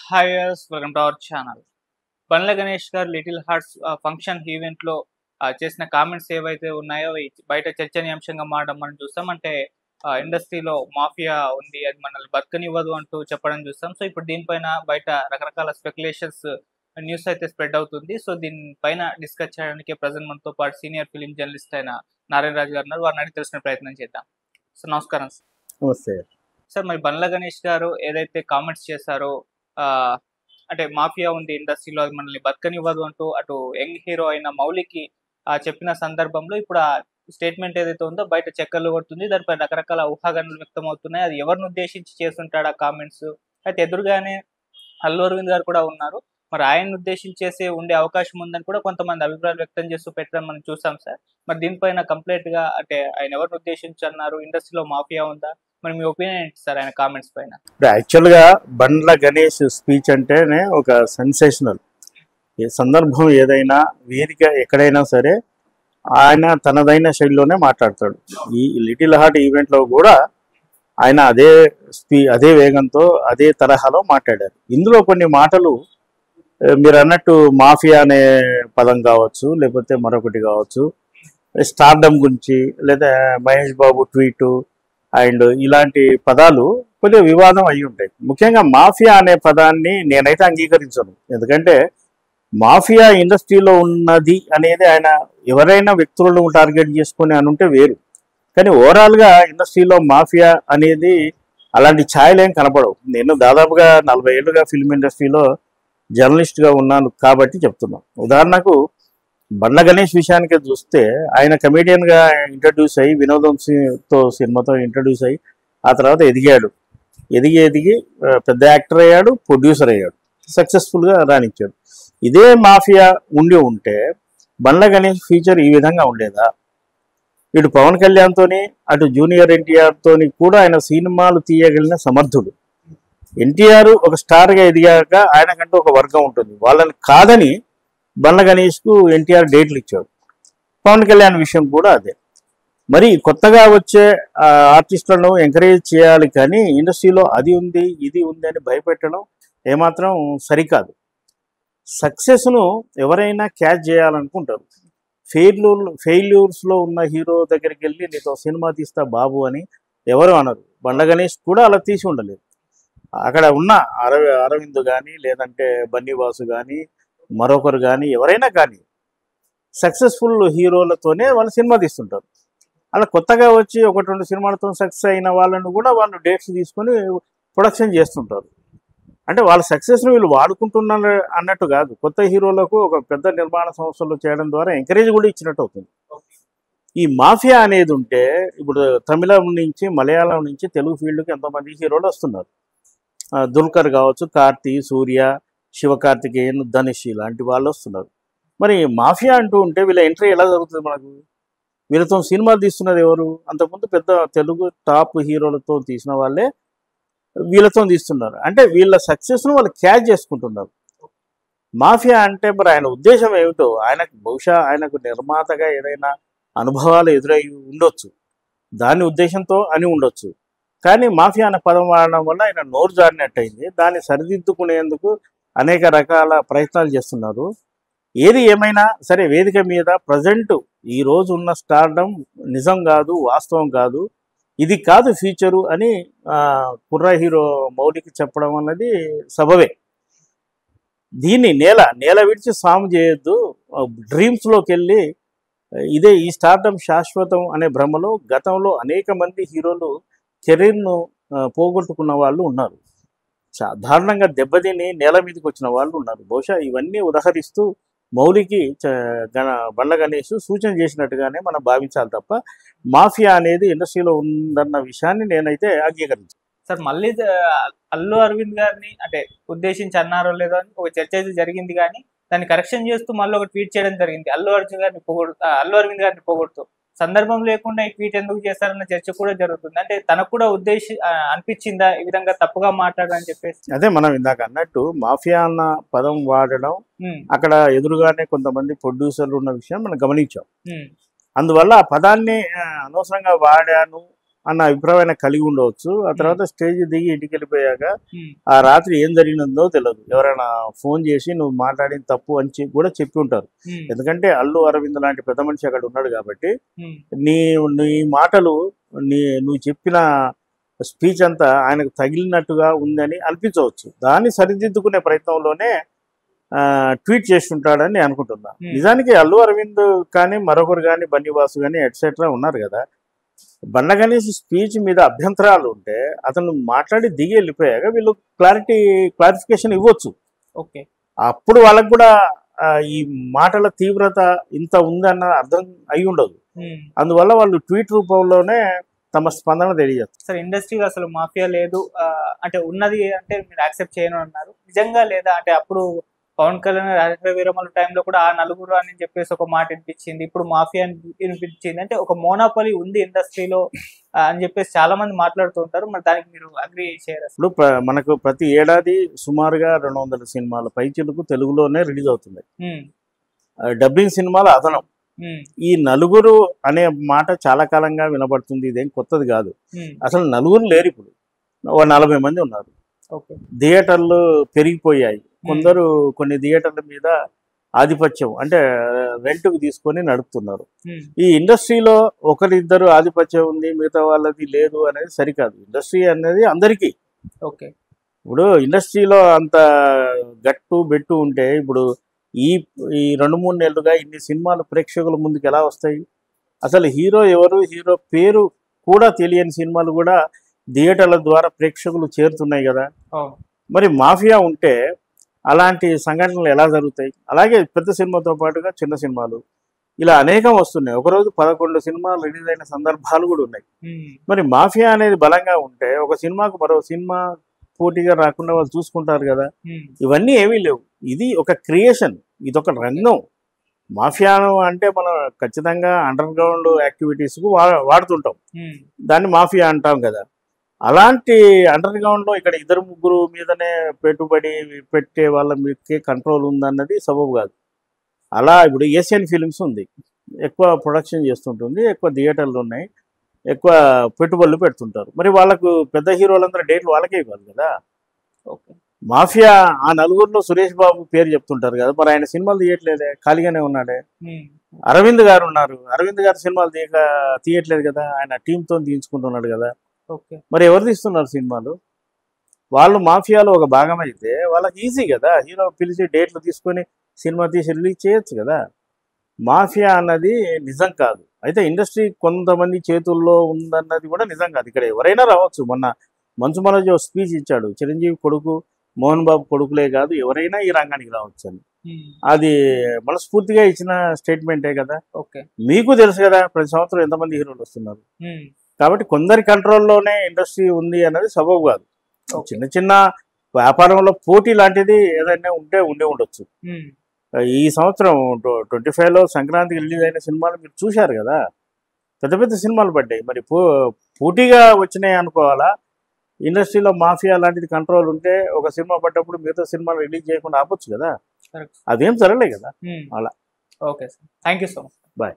Hi welcome to our channel. Bandla Ganesh గారు Little hearts function ఈవెంట్లో చేసిన కామెంట్స్ ఏవైతే ఉన్నాయో అవి బయట చర్చనీయాంశంగా మారడం మనం చూస్తాం. అంటే ఇండస్ట్రీలో మాఫియా ఉంది, అది మనల్ని బతకనివ్వదు అంటూ చెప్పడం చూస్తాం. సో ఇప్పుడు దీనిపైన బయట రకరకాల స్పెక్యులేషన్స్ న్యూస్ అయితే స్ప్రెడ్ అవుతుంది. సో దీనిపైన డిస్కస్ చేయడానికి ప్రజెంట్ మనతో పాటు సీనియర్ ఫిలిం జర్నలిస్ట్ అయిన నారాయణ రాజు గారు ఉన్నారు. వారిని అడిగి తెలుసుకునే ప్రయత్నం చేద్దాం. సో నమస్కారం సార్. నమస్తే. సార్ మరి బండ్ల గణేష్ గారు ఏదైతే కామెంట్స్ చేశారో అంటే మాఫియా ఉంది ఇండస్ట్రీలో, అది మనల్ని బతకనివ్వదు అంటూ అటు యంగ్ హీరో అయిన మౌలికి చెప్పిన సందర్భంలో ఇప్పుడు ఆ స్టేట్మెంట్ ఏదైతే ఉందో బయట చక్కర్లు కొడుతుంది. దానిపై రకరకాల ఊహాగానాలు వ్యక్తమవుతున్నాయి. అది ఎవరిని ఉద్దేశించి చేస్తుంటాడు ఆ కామెంట్స్? అయితే ఎదురుగానే అల్లు అరవింద్ గారు కూడా ఉన్నారు. మరి ఆయన్ని ఉద్దేశించి చేసే ఉండే అవకాశం ఉందని కూడా కొంతమంది అభిప్రాయాలు వ్యక్తం చేస్తూ పెట్టడం మనం చూసాం సార్. మరి దీనిపైన కంప్లీట్ గా అంటే ఆయన ఎవరిని ఉద్దేశించి అన్నారు? ఇండస్ట్రీలో మాఫియా ఉందా? మరి మీ ఒపీనియన్ ఏంటి సార్ ఆయన కామెంట్స్ పైన? యాక్చువల్గా బండ్ల గణేష్ స్పీచ్ అంటేనే ఒక సెన్సేషనల్. ఈ సందర్భం ఏదైనా, వేదిక ఎక్కడైనా సరే ఆయన తనదైన శైలిలోనే మాట్లాడతాడు. ఈ లిటిల్ హార్ట్ ఈవెంట్లో కూడా ఆయన అదే వేగంతో అదే తరహాలో మాట్లాడారు. ఇందులో కొన్ని మాటలు మీరు అన్నట్టు మాఫియా అనే పదం కావచ్చు, లేకపోతే మరొకటి కావచ్చు, స్టార్డమ్ గురించి, లేదా మహేష్ బాబు ట్వీటు అండ్ ఇలాంటి పదాలు కొద్దిగా వివాదం అయి ఉంటాయి. ముఖ్యంగా మాఫియా అనే పదాన్ని నేనైతే అంగీకరించను. ఎందుకంటే మాఫియా ఇండస్ట్రీలో ఉన్నది అనేది ఆయన ఎవరైనా వ్యక్తులను టార్గెట్ చేసుకొని అని ఉంటే వేరు. కానీ ఓవరాల్గా ఇండస్ట్రీలో మాఫియా అనేది అలాంటి ఛాయలు ఏం కనపడవు. నేను దాదాపుగా 40 ఏళ్ళుగా ఫిల్మ్ ఇండస్ట్రీలో జర్నలిస్ట్గా ఉన్నాను కాబట్టి చెప్తున్నాను. ఉదాహరణకు బండ్ల గణేష్ విషయానికి చూస్తే ఆయన కమెడియన్గా ఇంట్రడ్యూస్ అయ్యి వినోదంతో సినిమాతో ఇంట్రడ్యూస్ అయ్యి ఆ తర్వాత ఎదిగి పెద్ద యాక్టర్ అయ్యాడు, ప్రొడ్యూసర్ అయ్యాడు, సక్సెస్ఫుల్గా రాణించాడు. ఇదే మాఫియా ఉంటే బండ్ల గణేష్ ఫ్యూచర్ ఈ విధంగా ఉండేదా? ఇటు పవన్ కళ్యాణ్తోని, అటు జూనియర్ ఎన్టీఆర్తోని కూడా ఆయన సినిమాలు తీయగలిగిన సమర్థుడు. ఎన్టీఆర్ ఒక స్టార్గా ఎదిగాక ఆయనకంటూ ఒక వర్గం ఉంటుంది. వాళ్ళని కాదని బండ్ల గణేష్కు ఎన్టీఆర్ డేట్లు ఇచ్చాడు. పవన్ కళ్యాణ్ విషయం కూడా అదే. మరి కొత్తగా వచ్చే ఆర్టిస్టులను ఎంకరేజ్ చేయాలి, కానీ ఇండస్ట్రీలో అది ఉంది ఇది ఉంది అని భయపెట్టడం ఏమాత్రం సరికాదు. సక్సెస్ను ఎవరైనా క్యాచ్ చేయాలనుకుంటారు. ఫెయిల్యూర్స్లో ఉన్న హీరో దగ్గరికి వెళ్ళి నీతో సినిమా తీస్తా బాబు అని ఎవరు అనరు. బండ్ల గణేష్ కూడా అలా తీసి ఉండలేదు. అక్కడ ఉన్న అరవింద్ కానీ, లేదంటే బన్నీవాసు కానీ, మరొకరు కానీ, ఎవరైనా కానీ సక్సెస్ఫుల్ హీరోలతోనే వాళ్ళు సినిమా తీస్తుంటారు. అలా కొత్తగా వచ్చి 1-2 సినిమాలతో సక్సెస్ అయిన వాళ్ళను కూడా వాళ్ళు డేట్స్ తీసుకొని ప్రొడక్షన్ చేస్తుంటారు. అంటే వాళ్ళ సక్సెస్ను వీళ్ళు వాడుకుంటున్నారు అన్నట్టు కాదు. కొత్త హీరోలకు ఒక పెద్ద నిర్మాణ సంస్థలు చేయడం ద్వారా ఎంకరేజ్ కూడా ఇచ్చినట్టు అవుతుంది. ఈ మాఫియా అనేది ఉంటే ఇప్పుడు తమిళం నుంచి, మలయాళం నుంచి తెలుగు ఫీల్డ్కి ఎంతోమంది హీరోలు వస్తున్నారు. దుల్కర్ కావచ్చు, కార్తీ, సూర్య, శివకార్తికేయన్, ధనుష్ ఇలాంటి వాళ్ళు వస్తున్నారు. మరి మాఫియా అంటూ ఉంటే వీళ్ళ ఎంట్రీ ఎలా జరుగుతుంది? మనకు వీళ్ళతో సినిమాలు తీస్తున్నది ఎవరు? అంతకుముందు పెద్ద తెలుగు టాప్ హీరోలతో తీసిన వాళ్ళే వీళ్ళతో తీస్తున్నారు. అంటే వీళ్ళ సక్సెస్ను వాళ్ళు క్యాచ్ చేసుకుంటున్నారు. మాఫియా అంటే మరి ఆయన ఉద్దేశం ఏమిటో, బహుశా ఆయనకు నిర్మాతగా ఏదైనా అనుభవాలు ఎదురై ఉండొచ్చు, దాని ఉద్దేశంతో అని ఉండొచ్చు. కానీ మాఫియా అనే పదం వాడడం వల్ల ఆయన నోరు జారినట్టయింది. దాన్ని సరిదిద్దుకునేందుకు అనేక రకాల ప్రయత్నాలు చేస్తున్నారు. ఏది ఏమైనా సరే, వేదిక మీద ప్రజెంట్ ఈ రోజు ఉన్న స్టార్డమ్ నిజం కాదు, వాస్తవం కాదు, ఇది కాదు ఫ్యూచరు అని కుర్ర హీరో మౌలికి చెప్పడం అన్నది సబబే. దీన్ని నేల విడిచి సాము చేయొద్దు. డ్రీమ్స్లోకి వెళ్ళి ఈ స్టార్డమ్ శాశ్వతం అనే భ్రమలో గతంలో అనేక మంది హీరోలు కెరీర్ను పోగొట్టుకున్న వాళ్ళు ఉన్నారు. సాధారణంగా దెబ్బతిని నేల మీదకి వచ్చిన వాళ్ళు ఉన్నారు. బహుశా ఇవన్నీ ఉదహరిస్తూ మౌలికి బండ్ల గణేష్ సూచన చేసినట్టుగానే మనం భావించాలి తప్ప మాఫియా అనేది ఇండస్ట్రీలో ఉందన్న విషయాన్ని నేనైతే అంగీకరించాను. సార్ మళ్ళీ అల్లు అరవింద్ గారిని అంటే ఉద్దేశించి అన్నారో లేదో అని ఒక చర్చ అయితే జరిగింది, కానీ దాన్ని కరెక్షన్ చేస్తూ మళ్ళీ ఒక ట్వీట్ చేయడం జరిగింది. అల్లు అరవింద్ గారిని పొగుడుతూ సందర్భం లేకుండా ఈ ట్వీట్ ఎందుకు చేస్తారన్న చర్చ కూడా జరుగుతుంది. అంటే తనకు కూడా అనిపించిందా ఈ విధంగా తప్పుగా మాట్లాడని చెప్పేసి? అదే మనం ఇందాక అన్నట్టు మాఫియా అన్న పదం వాడడం, అక్కడ ఎదురుగానే కొంతమంది ప్రొడ్యూసర్లు ఉన్న విషయం మనం గమనించాం. అందువల్ల ఆ పదాన్ని అనవసరంగా వాడాను అన్న అభిప్రాయం కలిగి ఉండవచ్చు. ఆ తర్వాత స్టేజ్ దిగి ఇంటికి వెళ్ళిపోయాక ఉమ్, ఆ రాత్రి ఏం జరిగినదో తెలియదు. ఎవరైనా ఫోన్ చేసి నువ్వు మాట్లాడింది తప్పు అని కూడా చెప్పి ఉంటారు. ఉమ్, ఎందుకంటే అల్లు అరవింద్ లాంటి పెద్ద మనిషి అక్కడ ఉన్నాడు కాబట్టి ఉమ్, నీ నీ మాటలు నువ్వు చెప్పిన స్పీచ్ అంతా ఆయనకు తగిలినట్టుగా ఉందని అనిపించవచ్చు. దాన్ని సరిదిద్దుకునే ప్రయత్నంలోనే ట్వీట్ చేస్తుంటాడని నేను అనుకుంటున్నా. నిజానికి అల్లు అరవింద్ కానీ మరొకరు కానీ బన్నీవాసు కానీ ఎట్సెట్రా ఉన్నారు కదా. బండ్ల గణేష్ స్పీచ్ మీద అభ్యంతరాలు ఉంటే అతను మాట్లాడి దిగి వెళ్ళిపోయాక వీళ్ళు క్లారిఫికేషన్ ఇవ్వచ్చు. ఓకే. అప్పుడు వాళ్ళకు కూడా ఈ మాటల తీవ్రత ఇంత ఉందన్న అర్థం అయి ఉండదు. ఉమ్. అందువల్ల వాళ్ళు ట్వీట్ రూపంలోనే తమ స్పందన తెలియజేస్తారు. సార్ ఇండస్ట్రీలో అసలు మాఫియా లేదు అంటే ఉన్నది అంటే మీరు యాక్సెప్ట్ చేయను అన్నారు, నిజంగా లేదా? అంటే అప్పుడు పవన్ కళ్యాణ్ రాజకీయ విరమణ టైంలో కూడా ఆ నలుగురు అని చెప్పేసి ఒక మాట వినిపించింది, ఇప్పుడు మాఫియా వినిపించింది. అంటే ఒక మోనోపలి ఉంది ఇండస్ట్రీలో అని చెప్పేసి చాలా మంది మాట్లాడుతూ ఉంటారు. మరి దానికి మీరు అగ్రీ చేయరు? ఇప్పుడు మనకు ప్రతి ఏడాది సుమారుగా 200 సినిమాల పైచిలకు తెలుగులోనే రిలీజ్ అవుతున్నాయి. డబ్బింగ్ సినిమాలు అదనం. ఈ నలుగురు అనే మాట చాలా కాలంగా వినబడుతుంది, ఇదేం కొత్తది కాదు. అసలు నలుగురు లేరు, ఇప్పుడు 40 మంది ఉన్నారు. థియేటర్లు పెరిగిపోయాయి. కొందరు కొన్ని థియేటర్ల మీద ఆధిపత్యం అంటే రెంట్కు తీసుకొని నడుపుతున్నారు. ఈ ఇండస్ట్రీలో ఒకరిద్దరు ఆధిపత్యం ఉంది, మిగతా వాళ్ళది లేదు అనేది సరికాదు. ఇండస్ట్రీ అనేది అందరికీ. ఓకే. ఇప్పుడు ఇండస్ట్రీలో అంత గట్టు బెట్టు ఉంటే ఇప్పుడు ఈ 2-3 నెలలుగా ఇన్ని సినిమాలు ప్రేక్షకుల ముందుకు ఎలా వస్తాయి? అసలు హీరో ఎవరు, హీరో పేరు కూడా తెలియని సినిమాలు కూడా థియేటర్ల ద్వారా ప్రేక్షకులు చేరుతున్నాయి కదా. మరి మాఫియా ఉంటే అలాంటి సంఘటనలు ఎలా జరుగుతాయి? అలాగే పెద్ద సినిమాతో పాటుగా చిన్న సినిమాలు ఇలా అనేకం వస్తున్నాయి. ఒకరోజు 11 సినిమాలు రిలీజ్ అయిన సందర్భాలు కూడా ఉన్నాయి. మరి మాఫియా అనేది బలంగా ఉంటే ఒక సినిమాకు మరో సినిమా పోటీగా రాకుండా వాళ్ళు చూసుకుంటారు కదా. ఇవన్నీ ఏమీ లేవు. ఇది ఒక క్రియేషన్, ఇది ఒక రంగం. మాఫియాను అంటే మనం ఖచ్చితంగా అండర్ గ్రౌండ్ యాక్టివిటీస్కు వాడుతుంటాం, దాన్ని మాఫియా అంటాం కదా. అలాంటి అండర్ గ్రౌండ్లో ఇక్కడ 2-3 మీదనే పెట్టుబడి పెట్టే వాళ్ళ మీదకే కంట్రోల్ ఉందన్నది సబబు కాదు. అలా ఇప్పుడు ఏషియన్ ఫిలిమ్స్ ఉంది, ఎక్కువ ప్రొడక్షన్ చేస్తుంటుంది, ఎక్కువ థియేటర్లు ఉన్నాయి, ఎక్కువ పెట్టుబడులు పెడుతుంటారు. మరి వాళ్ళకు పెద్ద హీరోలందరూ డేట్లు వాళ్ళకే ఇవ్వాలి కదా. మాఫియా ఆ నలుగురిలో సురేష్ బాబు పేరు చెప్తుంటారు కదా, మరి ఆయన సినిమాలు తీయట్లేదే, ఖాళీగానే ఉన్నాడే. అరవింద్ గారు ఉన్నారు, అరవింద్ గారు సినిమాలు తీయట్లేదు కదా, ఆయన టీంతో తీయించుకుంటున్నాడు కదా. మరి ఎవరు తీస్తున్నారు సినిమాలు? వాళ్ళు మాఫియాలో ఒక భాగం అయితే వాళ్ళకి ఈజీ కదా, హీరో పిలిచి డేట్లు తీసుకొని సినిమా తీసి రిలీజ్ చేయొచ్చు కదా. మాఫియా అన్నది నిజం కాదు. అయితే ఇండస్ట్రీ కొంతమంది చేతుల్లో ఉందన్నది కూడా నిజం కాదు. ఇక్కడ ఎవరైనా రావచ్చు. మొన్న మంచు మనోజ్ స్పీచ్ ఇచ్చాడు, చిరంజీవి కొడుకు మోహన్ బాబు కొడుకులే కాదు ఎవరైనా ఈ రంగానికి రావచ్చు అని. అది మనస్ఫూర్తిగా ఇచ్చిన స్టేట్మెంటే కదా. మీకు తెలుసు కదా ప్రతి సంవత్సరం ఎంతమంది హీరోలు వస్తున్నారు. కాబట్టి కొందరి కంట్రోల్లోనే ఇండస్ట్రీ ఉంది అన్నది సబబు కాదు. చిన్న చిన్న వ్యాపారంలో పోటీ లాంటిది ఏదైనా ఉంటే ఉండొచ్చు. ఈ సంవత్సరం 25లో సంక్రాంతికి రిలీజ్ అయిన సినిమాలు మీరు చూశారు కదా, పెద్ద పెద్ద సినిమాలు పడ్డాయి. మరి పోటీగా వచ్చినాయి అనుకోవాలా? ఇండస్ట్రీలో మాఫియా లాంటిది కంట్రోల్ ఉంటే ఒక సినిమా పడ్డప్పుడు మిగతా సినిమాలు రిలీజ్ చేయకుండా ఆపొచ్చు కదా. అదేం జరగలే కదా అలా. Okay sir, thank you so much. Bye.